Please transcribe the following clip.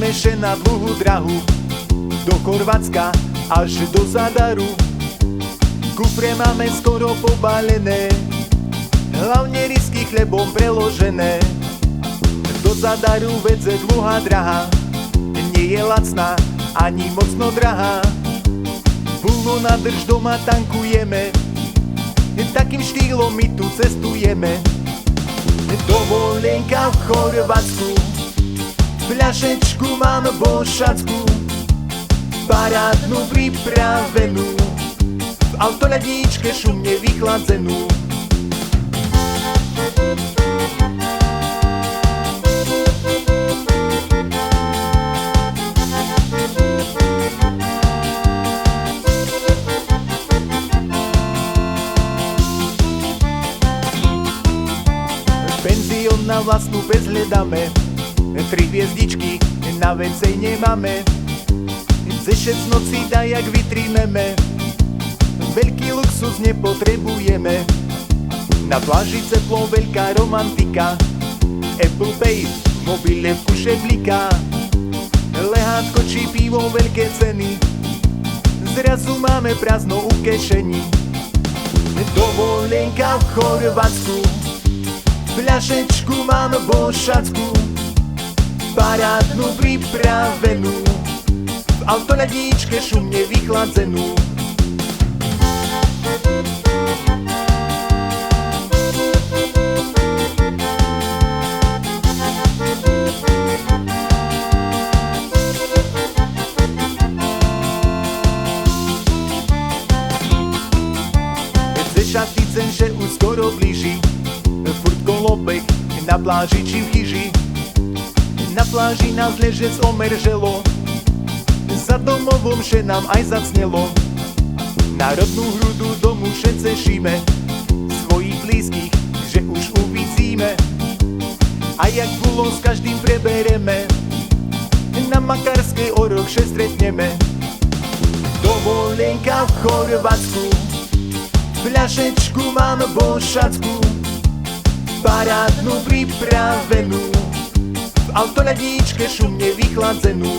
ideme še na dlhú drahu, do Chorvátska až do Zadaru. Kufre máme skoro pobalené, hlavne risky chlebom preložené. Do Zadaru vedze dlhá draha, nie je lacná ani mocno drahá. Plno nádrž doma tankujeme, takým štýlom my tu cestujeme. Dovolenka v Chorvátsku, fľašečku mám bošackú, parádnu pripravenú, v autoľadničke šumne vychladzenú. Penzión na vlastnú pes hľadáme, 3 hviezdičky na vencej nemáme. Ze 6 nocí dajak vytrímeme, veľký luxus nepotrebujeme. Na pláži teplo, veľká romantika, Apple Pay v mobile v kuše bliká. Lehátko či pivo, veľké ceny, zrazu máme prázdno u kešení. Dovolenka v Chorvátsku, fľašečku mám bošackú, parádnu pripravenú, v autoľadničke šumne vychladzenú. Ze Šaticen, že už skoro blíži, furt kolobek na pláži či v chyži. Na pláži nás ležec omerželo, za domovom že nám aj zacnelo. Národnú hrudu domu všetce šíme, svojich blízkych, že už uvidíme. A jak bolo s každým prebereme, na Makarskej o rok že stretneme. Dovolenka v Chorvátsku, fľašečku mám bošackú, parádnu pripravenú, v autoľadničke šumne vychladzenú.